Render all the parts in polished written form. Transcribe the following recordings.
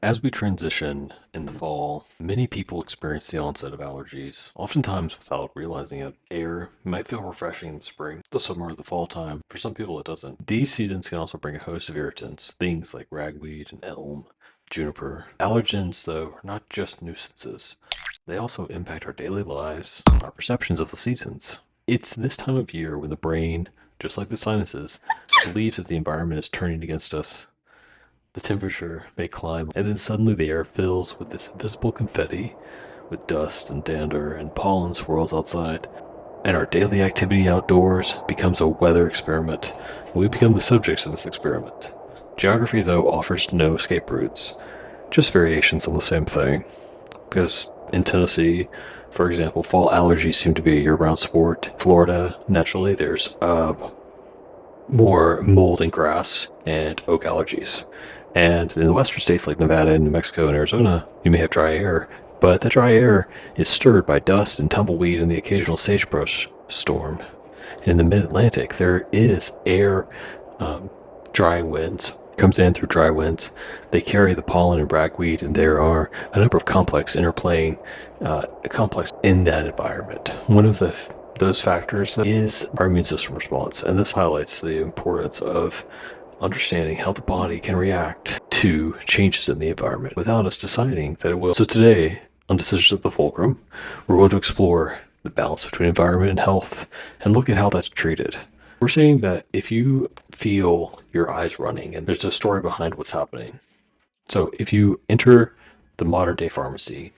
As we transition in the fall, many people experience the onset of allergies, oftentimes without realizing it. Air might feel refreshing in the spring, the summer, or the fall time. For some people, it doesn't. These seasons can also bring a host of irritants, things like ragweed and elm, juniper. Allergens, though, are not just nuisances. They also impact our daily lives, our perceptions of the seasons. It's this time of year when the brain, just like the sinuses, believes that the environment is turning against us. The temperature may climb, and then suddenly the air fills with this invisible confetti, with dust and dander and pollen swirls outside, and our daily activity outdoors becomes a weather experiment, and we become the subjects of this experiment. Geography, though, offers no escape routes, just variations on the same thing. Because in Tennessee, for example, fall allergies seem to be a year-round sport. Florida, naturally, there's more mold and grass and oak allergies. And in the western states like Nevada and New Mexico and Arizona, you may have dry air, but that dry air is stirred by dust and tumbleweed and the occasional sagebrush storm. And in the mid-Atlantic, there is air drying winds. It comes in through dry winds. They carry the pollen and ragweed, and there are a number of complex interplaying complex in that environment. One of those factors is our immune system response, and this highlights the importance of understanding how the body can react to changes in the environment without us deciding that it will. So today, on Decisions at the Fulcrum, we're going to explore the balance between environment and health and look at how that's treated. We're saying that if you feel your eyes running, and there's a story behind what's happening. So if you enter the modern day pharmacy,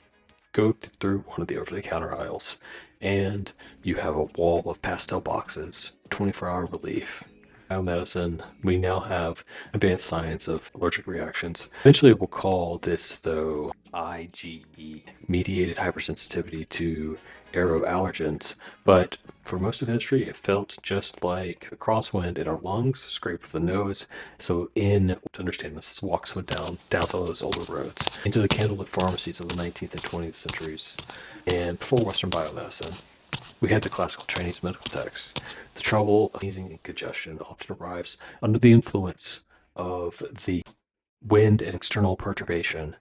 go through one of the over-the-counter aisles, and you have a wall of pastel boxes, 24-hour relief, biomedicine. We now have advanced science of allergic reactions. Eventually, we'll call this, though, IgE, mediated hypersensitivity to aeroallergens. But for most of history, it felt just like a crosswind in our lungs, scraped with the nose. So to understand this, let's walk someone down some of those older roads into the candlelit pharmacies of the 19th and 20th centuries. And before Western biomedicine, we had the classical Chinese medical texts. The trouble of sneezing and congestion often arrives under the influence of the wind and external perturbation,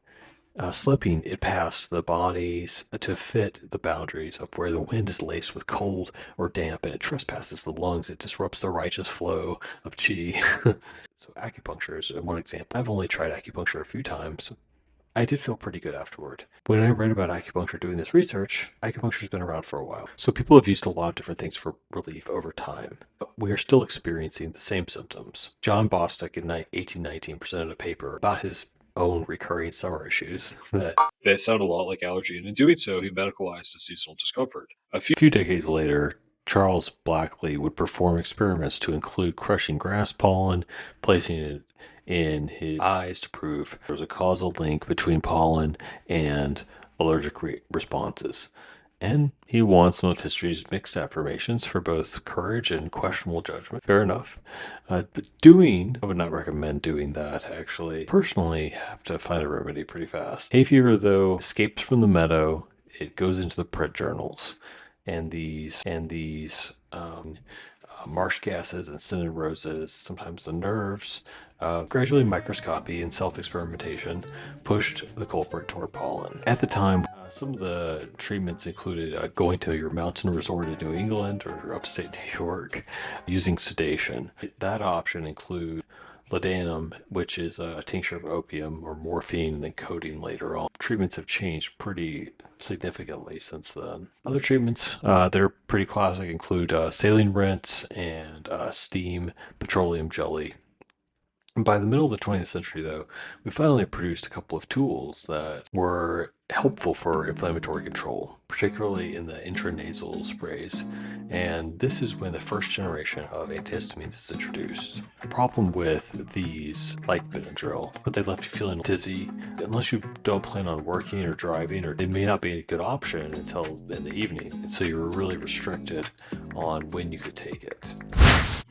slipping it past the bodies to fit the boundaries of where the wind is laced with cold or damp, and it trespasses the lungs. It disrupts the righteous flow of qi. So acupuncture is one example. I've only tried acupuncture a few times. I did feel pretty good afterward. When I read about acupuncture doing this research, acupuncture's been around for a while. So people have used a lot of different things for relief over time. But we are still experiencing the same symptoms. John Bostock in 1819 presented a paper about his own recurring summer issues that sound a lot like allergy, and in doing so, he medicalized his seasonal discomfort. A few decades later, Charles Blackley would perform experiments to include crushing grass pollen, placing it in his eyes to prove there was a causal link between pollen and allergic responses. And he won some of history's mixed affirmations for both courage and questionable judgment. Fair enough. But I would not recommend doing that, actually. Personally, have to find a remedy pretty fast. Hay fever, though, escapes from the meadow. It goes into the print journals. And these marsh gases and scented roses, sometimes the nerves, gradually microscopy and self-experimentation pushed the culprit toward pollen. At the time, some of the treatments included going to your mountain resort in New England or upstate New York, using sedation. That option includes laudanum, which is a tincture of opium, or morphine, and then codeine later on. Treatments have changed pretty significantly since then. Other treatments that are pretty classic include saline rinse and steam petroleum jelly. By the middle of the 20th century, though, we finally produced a couple of tools that were helpful for inflammatory control, particularly in the intranasal sprays. And this is when the first generation of antihistamines is introduced. The problem with these, like Benadryl, but they left you feeling dizzy. Unless you don't plan on working or driving, or it may not be a good option until in the evening. And so you were really restricted on when you could take it.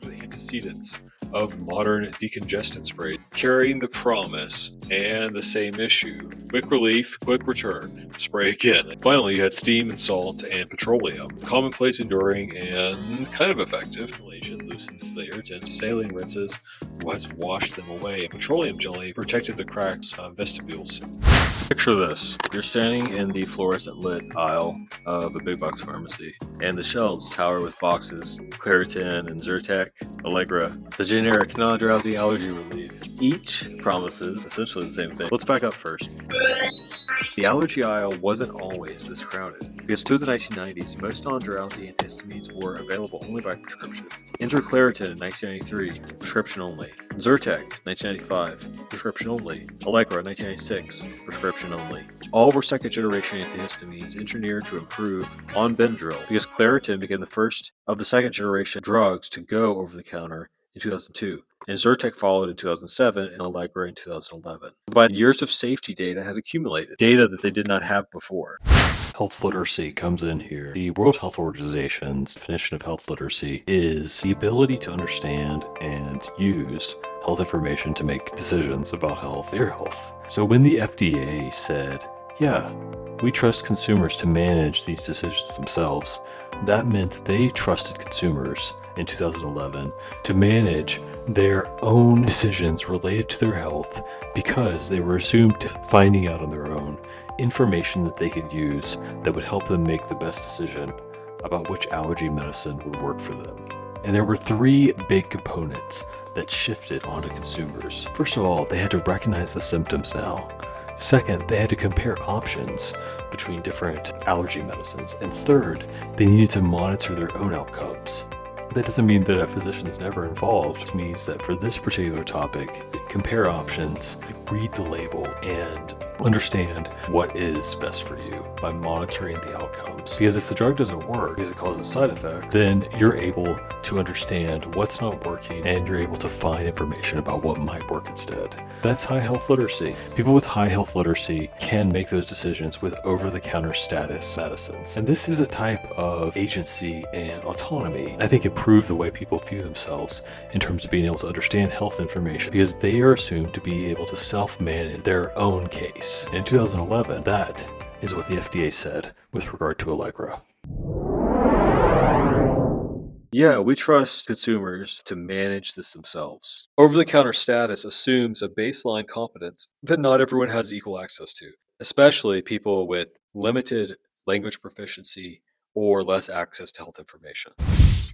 The antecedents of modern decongestant spray. carrying the promise and the same issue. Quick relief, quick return. Spray again. Finally, you had steam and salt and petroleum. Commonplace, enduring, and kind of effective. Deregulation loosens the irritants. Saline rinses was washed them away, and petroleum jelly protected the cracked vestibules. Picture this. You're standing in the fluorescent lit aisle of a big box pharmacy, and the shelves tower with boxes, Claritin and Zyrtec, Allegra, the generic non-drowsy allergy relief. Each promises essentially the same thing. Let's back up first. The allergy aisle wasn't always this crowded, because through the 1990s, most non-drowsy antihistamines were available only by prescription. Enter Claritin in 1993, prescription only. Zyrtec, 1995, prescription only. Allegra, 1996, prescription only. All were second-generation antihistamines engineered to improve on Benadryl, because Claritin became the first of the second-generation drugs to go over the counter in 2002. And Zyrtec followed in 2007 and Allegra in 2011. But years of safety data had accumulated, data that they did not have before. Health literacy comes in here. The World Health Organization's definition of health literacy is the ability to understand and use health information to make decisions about health, your health. So when the FDA said, yeah, we trust consumers to manage these decisions themselves, that meant they trusted consumers in 2011 to manage their own decisions related to their health because they were assumed finding out on their own information that they could use that would help them make the best decision about which allergy medicine would work for them. And there were three big components that shifted onto consumers. First of all, they had to recognize the symptoms now. Second, they had to compare options between different allergy medicines. And third, they needed to monitor their own outcomes. That doesn't mean that a physician's never involved. It means that for this particular topic, compare options, read the label, and understand what is best for you by monitoring the outcomes. Because if the drug doesn't work because it causes a side effect, then you're able to understand what's not working and you're able to find information about what might work instead. That's high health literacy. People with high health literacy can make those decisions with over-the-counter status medicines. And this is a type of agency and autonomy. I think it improve the way people view themselves in terms of being able to understand health information because they are assumed to be able to self-manage their own case. In 2011, that is what the FDA said with regard to Allegra. Yeah, we trust consumers to manage this themselves. Over-the-counter status assumes a baseline competence that not everyone has equal access to, especially people with limited language proficiency or less access to health information.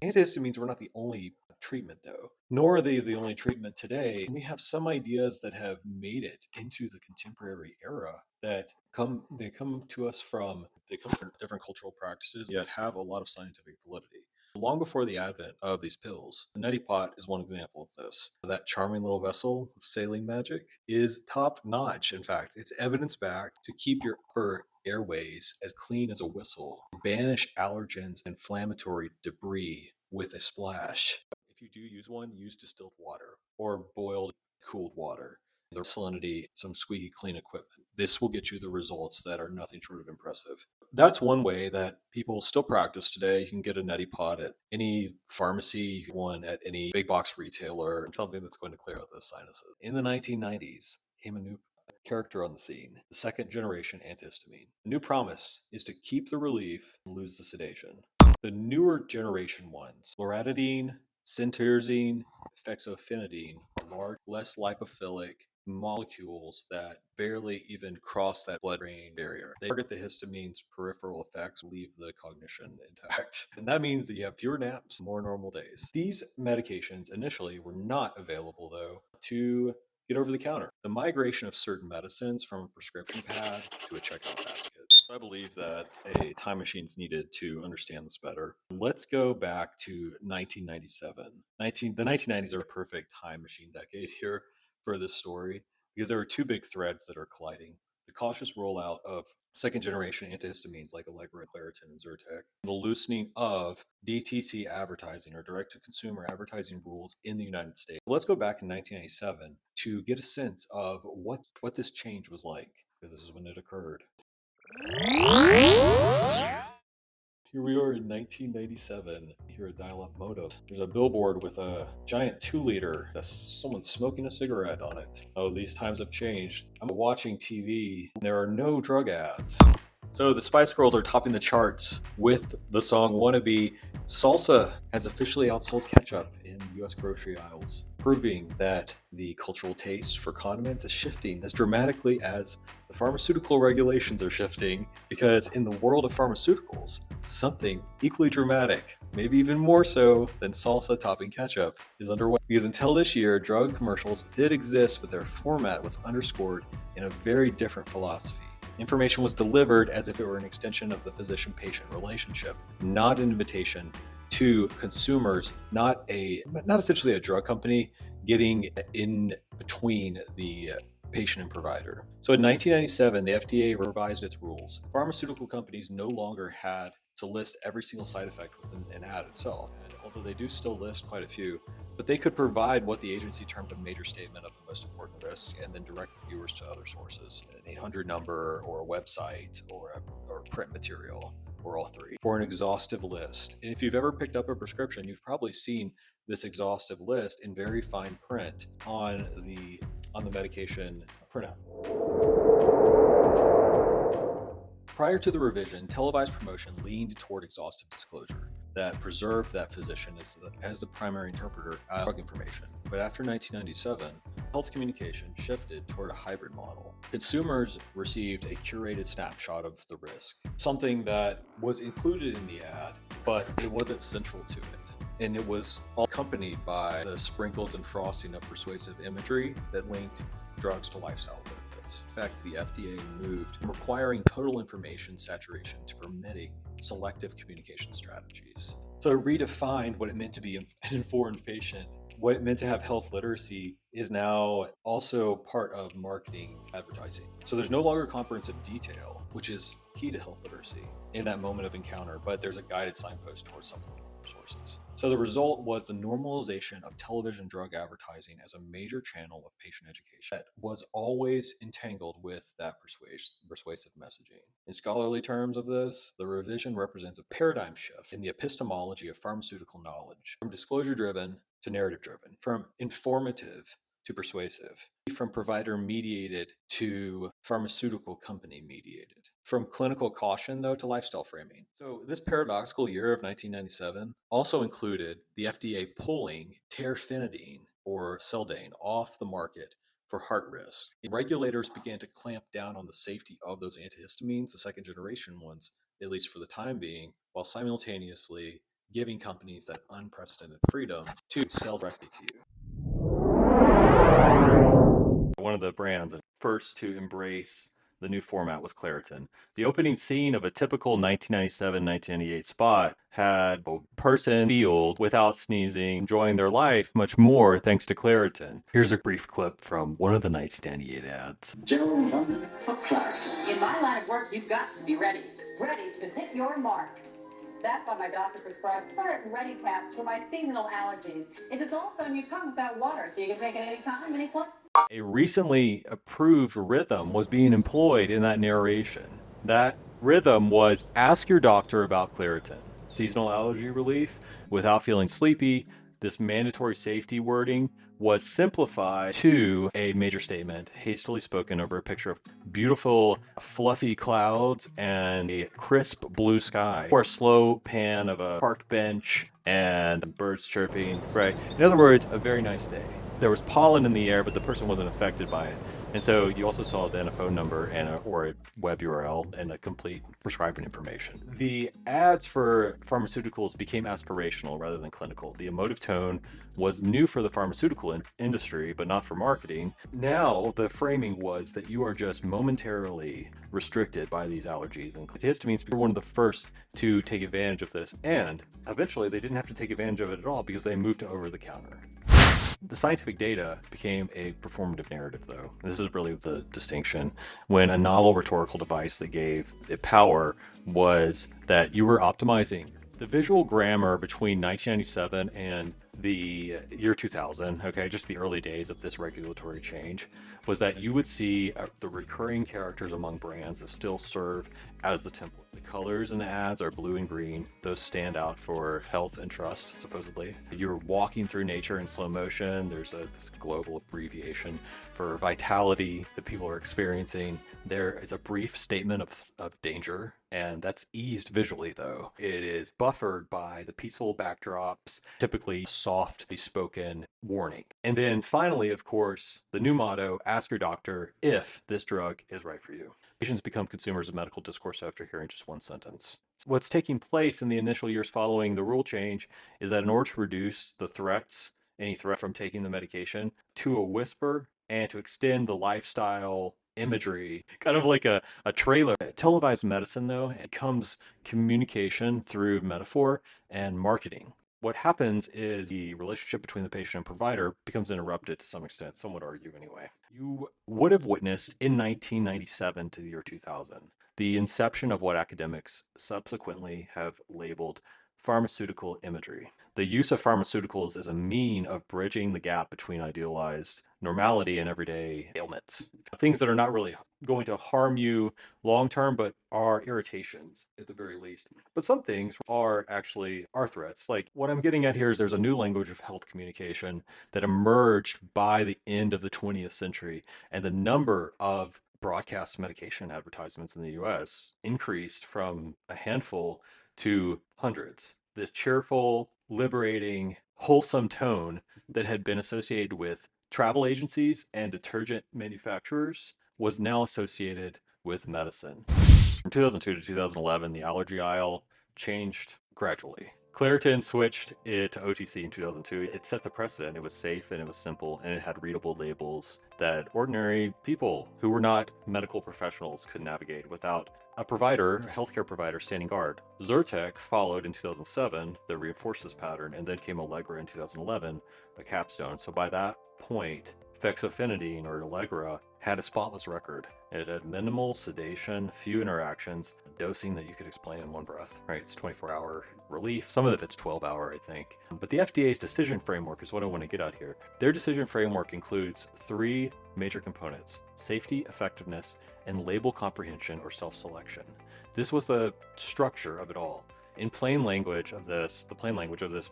Antihistamines were not the only treatment, though, nor are they the only treatment today. We have some ideas that have made it into the contemporary era that come to us from different cultural practices, yet have a lot of scientific validity. Long before the advent of these pills, the neti pot is one example of this. That charming little vessel of saline magic is top notch. In fact, it's evidence-backed to keep your airways as clean as a whistle, banish allergens and inflammatory debris with a splash. If you do use one, use distilled water or boiled cooled water. The salinity, some squeaky clean equipment. This will get you the results that are nothing short of impressive. That's one way that people still practice today. You can get a neti pot at any pharmacy, one at any big box retailer, something that's going to clear out the sinuses. In the 1990s, came a new character on the scene, the second generation antihistamine. The new promise is to keep the relief and lose the sedation. The newer generation ones, loratadine, cetirizine, fexofenadine, are large, less lipophilic molecules that barely even cross that blood-brain barrier. They target the histamine's peripheral effects, leave the cognition intact. And that means that you have fewer naps, more normal days. These medications initially were not available, though, to get over the counter. The migration of certain medicines from a prescription pad to a checkout basket. I believe that a time machine is needed to understand this better. Let's go back to 1997. The 1990s are a perfect time machine decade here for this story because there are two big threads that are colliding. The cautious rollout of second generation antihistamines like Allegra, Claritin, and Zyrtec, the loosening of DTC advertising or direct to consumer advertising rules in the United States. Let's go back in 1997 to get a sense of what this change was like, because this is when it occurred. Here we are in 1997, here at dial-up modem. There's a billboard with a giant 2-liter, someone smoking a cigarette on it. Oh, these times have changed. I'm watching TV, and there are no drug ads. So the Spice Girls are topping the charts with the song Wannabe. Salsa has officially outsold ketchup in US grocery aisles, proving that the cultural taste for condiments is shifting as dramatically as the pharmaceutical regulations are shifting, because in the world of pharmaceuticals, something equally dramatic, maybe even more so than salsa topping ketchup, is underway. Because until this year, drug commercials did exist, but their format was underscored in a very different philosophy. Information was delivered as if it were an extension of the physician-patient relationship, not an invitation to consumers, not essentially a drug company getting in between the patient and provider. So in 1997, the FDA revised its rules. Pharmaceutical companies no longer had to list every single side effect within an ad itself. And although they do still list quite a few, but they could provide what the agency termed a major statement of the most important risks and then direct viewers to other sources, an 800 number or a website or print material, or all three, for an exhaustive list. And if you've ever picked up a prescription, you've probably seen this exhaustive list in very fine print on the medication printout. Prior to the revision, televised promotion leaned toward exhaustive disclosure that preserved that physician as the primary interpreter of drug information. But after 1997, health communication shifted toward a hybrid model. Consumers received a curated snapshot of the risk, something that was included in the ad, but it wasn't central to it. And it was accompanied by the sprinkles and frosting of persuasive imagery that linked drugs to lifestyle benefits. In fact, the FDA moved from requiring total information saturation to permitting selective communication strategies. So it redefined what it meant to be an informed patient. What it meant to have health literacy is now also part of marketing advertising. So there's no longer comprehensive detail, which is key to health literacy in that moment of encounter, but there's a guided signpost towards supplemental sources. So the result was the normalization of television drug advertising as a major channel of patient education that was always entangled with that persuasive messaging. In scholarly terms of this, the revision represents a paradigm shift in the epistemology of pharmaceutical knowledge, from disclosure-driven to narrative-driven, from informative to persuasive, from provider-mediated to pharmaceutical company-mediated, from clinical caution, though, to lifestyle framing. So this paradoxical year of 1997 also included the FDA pulling terfenadine, or Seldane, off the market for heart risk. Regulators began to clamp down on the safety of those antihistamines, the second-generation ones, at least for the time being, while simultaneously giving companies that unprecedented freedom to sell directly to you. One of the brands first to embrace the new format was Claritin. The opening scene of a typical 1997-1998 spot had a person field without sneezing, enjoying their life much more thanks to Claritin. Here's a brief clip from one of the 1998 ads. Gentlemen of Claritin. In my line of work, you've got to be ready to hit your mark. That's why my doctor prescribed Claritin Ready Tabs for my seasonal allergies. It dissolves on your tongue without water, so you can take it anytime, any place. A recently approved rhythm was being employed in that narration. That rhythm was ask your doctor about Claritin. Seasonal allergy relief without feeling sleepy. This mandatory safety wording was simplified to a major statement, hastily spoken over a picture of beautiful, fluffy clouds and a crisp blue sky, or a slow pan of a park bench and birds chirping, right? In other words, a very nice day. There was pollen in the air, but the person wasn't affected by it. And so you also saw then a phone number or a web URL and a complete prescribing information. The ads for pharmaceuticals became aspirational rather than clinical. The emotive tone was new for the pharmaceutical industry, but not for marketing. Now the framing was that you are just momentarily restricted by these allergies. And antihistamines were one of the first to take advantage of this. And eventually they didn't have to take advantage of it at all because they moved to over the counter. The scientific data became a performative narrative, though. This is really the distinction. When a novel rhetorical device that gave it power was that you were optimizing. The visual grammar between 1997 and the year 2000, okay, just the early days of this regulatory change, was that you would see the recurring characters among brands that still serve as the template. The colors in the ads are blue and green. Those stand out for health and trust, supposedly. You're walking through nature in slow motion. There's this global abbreviation for vitality that people are experiencing. There is a brief statement of danger, and that's eased visually, though. It is buffered by the peaceful backdrops, typically softly spoken warning. And then finally, of course, the new motto, ask your doctor if this drug is right for you. Patients become consumers of medical discourse after hearing just one sentence. What's taking place in the initial years following the rule change is that in order to reduce the threats, any threat from taking the medication, to a whisper and to extend the lifestyle imagery, kind of like a trailer. Televised medicine, though, it becomes communication through metaphor and marketing. What happens is the relationship between the patient and provider becomes interrupted to some extent, some would argue anyway. You would have witnessed in 1997 to the year 2000 the inception of what academics subsequently have labeled pharmaceutical imagery. The use of pharmaceuticals as a mean of bridging the gap between idealized normality and everyday ailments. Things that are not really going to harm you long term, but are irritations at the very least. But some things are threats. Like what I'm getting at here is there's a new language of health communication that emerged by the end of the 20th century, and the number of broadcast medication advertisements in the US increased from a handful to hundreds. This cheerful, liberating, wholesome tone that had been associated with travel agencies and detergent manufacturers was now associated with medicine. From 2002 to 2011, the allergy aisle changed gradually. Claritin switched it to OTC in 2002. It set the precedent. It was safe and it was simple and it had readable labels that ordinary people who were not medical professionals could navigate without a provider, a healthcare provider, standing guard. Zyrtec followed in 2007 that reinforced this pattern, and then came Allegra in 2011, a capstone. So by that point, fexofenadine or Allegra had a spotless record. It had minimal sedation, few interactions, dosing that you could explain in one breath, right? It's 24-hour relief. Some of it's 12-hour, I think. But the FDA's decision framework is what I want to get at here. Their decision framework includes three major components: safety, effectiveness, and label comprehension or self-selection. This was the structure of it all. In plain language of this,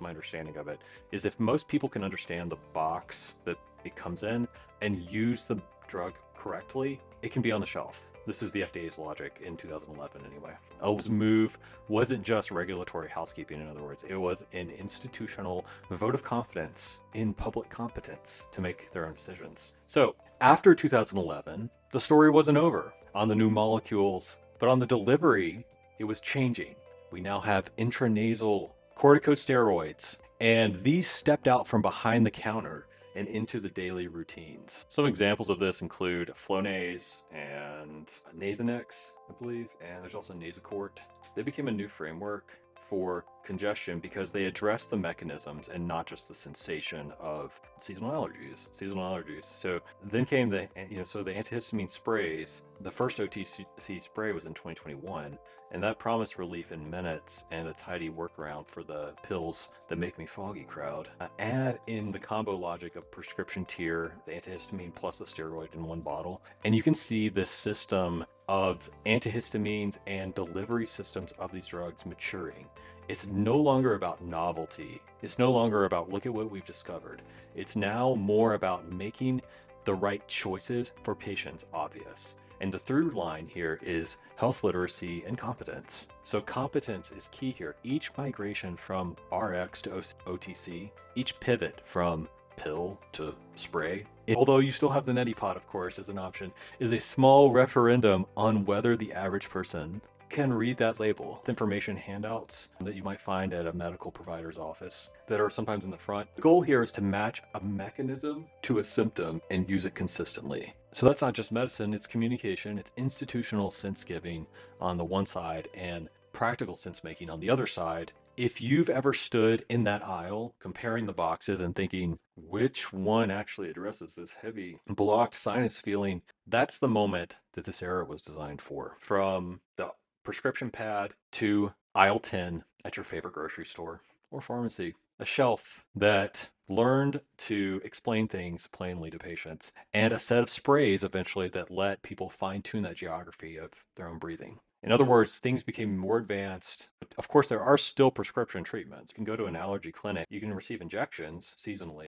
my understanding of it, is if most people can understand the box that it comes in and use the drug correctly, it can be on the shelf. This is the FDA's logic in 2011 anyway. This move wasn't just regulatory housekeeping, in other words. It was an institutional vote of confidence in public competence to make their own decisions. So after 2011, the story wasn't over on the new molecules, but on the delivery, it was changing. We now have intranasal corticosteroids, and these stepped out from behind the counter and into the daily routines. Some examples of this include Flonase and Nasonex, I believe, and there's also Nasacort. They became a new framework for congestion because they address the mechanisms and not just the sensation of seasonal allergies. So then came the antihistamine sprays. The first OTC spray was in 2021, and that promised relief in minutes and a tidy workaround for the pills that make me foggy crowd. Add in the combo logic of prescription tier, the antihistamine plus the steroid in one bottle, and you can see this system of antihistamines and delivery systems of these drugs maturing. It's no longer about novelty. It's no longer about look at what we've discovered. It's now more about making the right choices for patients obvious. And the through line here is health literacy and competence. So competence is key here. Each migration from RX to OTC, each pivot from pill to spray, although you still have the neti pot, of course, as an option, is a small referendum on whether the average person can read that label. Information handouts that you might find at a medical provider's office that are sometimes in the front. The goal here is to match a mechanism to a symptom and use it consistently. So that's not just medicine, it's communication, it's institutional sense giving on the one side and practical sense making on the other side. If you've ever stood in that aisle comparing the boxes and thinking which one actually addresses this heavy blocked sinus feeling, that's the moment that this era was designed for. From the prescription pad to aisle 10 at your favorite grocery store or pharmacy. a shelf that learned to explain things plainly to patients, and a set of sprays eventually that let people fine tune that geography of their own breathing. In other words, things became more advanced. Of course, there are still prescription treatments. You can go to an allergy clinic, you can receive injections seasonally.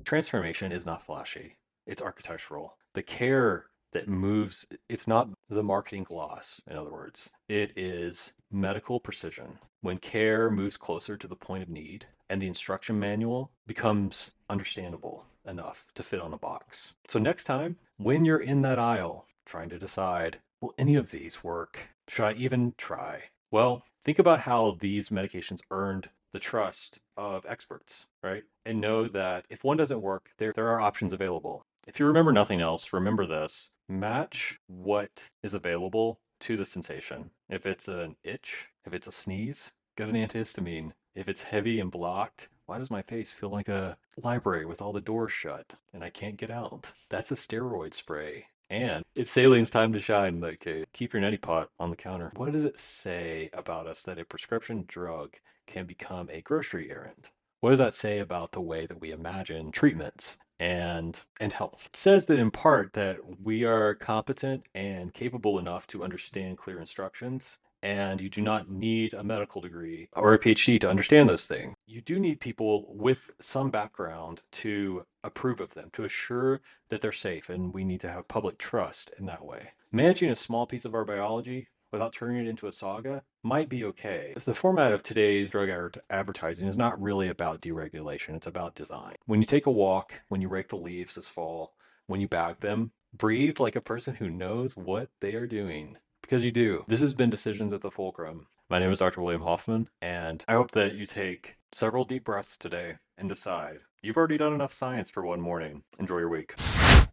Transformation is not flashy, it's architectural. The care that moves, it's not the marketing gloss, in other words. It is medical precision. When care moves closer to the point of need and the instruction manual becomes understandable enough to fit on a box. So next time, when you're in that aisle trying to decide, will any of these work? Should I even try? Well, think about how these medications earned the trust of experts, right? And know that if one doesn't work, there are options available. If you remember nothing else, remember this: match what is available to the sensation. If it's an itch, if it's a sneeze, get an antihistamine. If it's heavy and blocked, why does my face feel like a library with all the doors shut and I can't get out? That's a steroid spray. And it's Salion's time to shine in that case. Keep your neti pot on the counter. What does it say about us that a prescription drug can become a grocery errand? What does that say about the way that we imagine treatments and health? It says that in part that we are competent and capable enough to understand clear instructions, and you do not need a medical degree or a PhD to understand those things. You do need people with some background to approve of them, to assure that they're safe, and we need to have public trust in that way. Managing a small piece of our biology without turning it into a saga might be okay. The format of today's drug advertising is not really about deregulation, it's about design. When you take a walk, when you rake the leaves this fall, when you bag them, breathe like a person who knows what they are doing. Because you do. This has been Decisions at the Fulcrum. My name is Dr. William Hoffman, and I hope that you take several deep breaths today and decide. You've already done enough science for one morning. Enjoy your week.